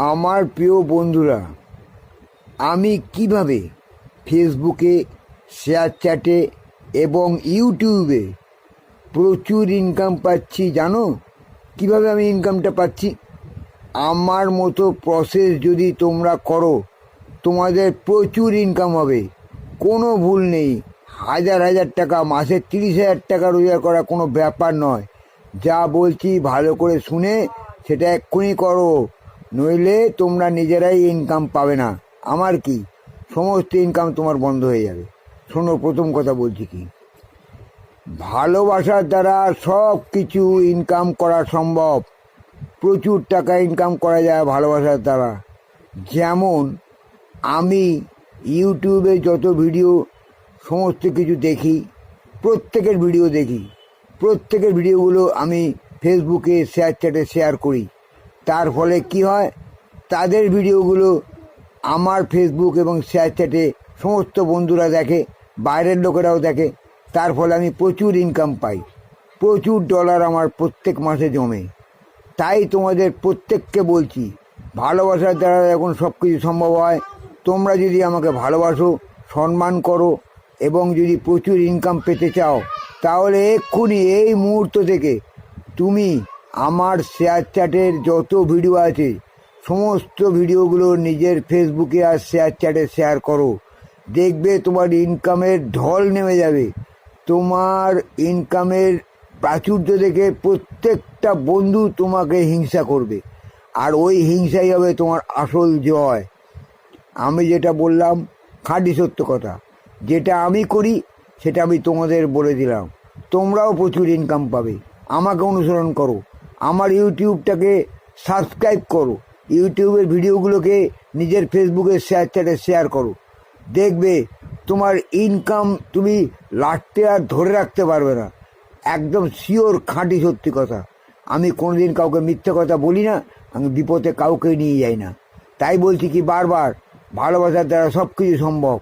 আমার প্রিয় বন্ধুরা, আমি কিভাবে ফেসবুকে, শেয়ার চ্যাটে এবং ইউটিউবে প্রচুর ইনকাম পাচ্ছি জানো? কিভাবে আমি ইনকামটা পাচ্ছি? আমার মতো প্রসেস যদি তোমরা করো, তোমাদের প্রচুর ইনকাম হবে, কোনো ভুল নেই। হাজার হাজার টাকা, মাসে 30,000 টাকা রোজগার করা কোনো ব্যাপার নয়। যা বলছি ভালো করে শুনে সেটা এক্ষুনি করো, নইলে তোমরা নিজেরাই ইনকাম পাবে না। আমার কি, সমস্ত ইনকাম তোমার বন্ধ হয়ে যাবে। শোনো, প্রথম কথা বলছি কি, ভালোবাসার দ্বারা সব কিছু ইনকাম করা সম্ভব। প্রচুর টাকা ইনকাম করা যায় ভালোবাসার দ্বারা। যেমন আমি ইউটিউবে যত ভিডিও, সমস্ত কিছু দেখি, প্রত্যেকের ভিডিওগুলো আমি ফেসবুকে, শেয়ার চ্যাটে শেয়ার করি। তার ফলে কি হয়, তাদের ভিডিওগুলো আমার ফেসবুক এবং শেয়ার চ্যাটে সমস্ত বন্ধুরা দেখে, বাইরের লোকেরাও দেখে। তার ফলে আমি প্রচুর ইনকাম পাই, প্রচুর ডলার আমার প্রত্যেক মাসে জমে। তাই তোমাদের প্রত্যেককে বলছি, ভালোবাসার দ্বারা এখন সব কিছু সম্ভব হয়। তোমরা যদি আমাকে ভালোবাসো, সম্মান করো এবং যদি প্রচুর ইনকাম পেতে চাও, তাহলে এক্ষুনি এই মুহূর্ত থেকে তুমি আমার শেয়ার চ্যাটের যত ভিডিও আছে, সমস্ত ভিডিওগুলো নিজের ফেসবুকে আর শেয়ার চ্যাটে শেয়ার করো। দেখবে তোমার ইনকামের ঢল নেমে যাবে। তোমার ইনকামের প্রাচুর্য দেখে প্রত্যেকটা বন্ধু তোমাকে হিংসা করবে, আর ওই হিংসাই হবে তোমার আসল জয়। আমি যেটা বললাম খাঁটি সত্য কথা, যেটা আমি করি সেটা আমি তোমাদের বলে দিলাম। তোমরাও প্রচুর ইনকাম পাবে। আমাকে অনুসরণ করো, আমার ইউটিউবটাকে সাবস্ক্রাইব করো, ইউটিউবের ভিডিওগুলোকে নিজের ফেসবুকে, শেয়ার চ্যাটে শেয়ার করো। দেখবে তোমার ইনকাম তুমি লাটতে আর ধরে রাখতে পারবে না। একদম শিওর, খাঁটি সত্যি কথা। আমি কোনোদিন কাউকে মিথ্যে কথা বলি না, আমি বিপদে কাউকে নিয়ে যাই না। তাই বলছি কি বারবার, ভালোবাসার দ্বারা সব কিছু সম্ভব।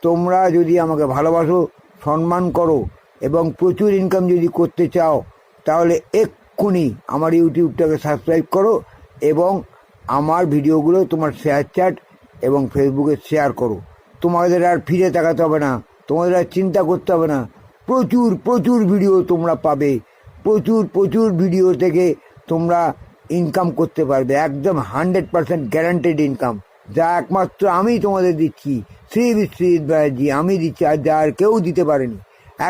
তোমরা যদি আমাকে ভালোবাসো, সম্মান করো এবং প্রচুর ইনকাম যদি করতে চাও, তাহলে এক্ষুনি আমার ইউটিউবটাকে সাবস্ক্রাইব করো এবং আমার ভিডিওগুলো তোমার শেয়ার চ্যাট এবং ফেসবুকে শেয়ার করো। তোমাদের আর ফিরে তাকাতে হবে না, তোমাদের আর চিন্তা করতে হবে না। প্রচুর প্রচুর ভিডিও তোমরা পাবে, প্রচুর ভিডিও থেকে তোমরা ইনকাম করতে পারবে। একদম 100% গ্যারান্টেড ইনকাম, যা একমাত্র আমি তোমাদের দিচ্ছি। শ্রী বিশ্বজিৎ ব্যানার্জি আমি দিচ্ছি, আর যা আর কেউ দিতে পারেনি।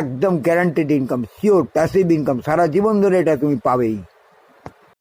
একদম guaranteed income, sure passive income, সারা জীবন ধরে এটা তুমি পাবেই।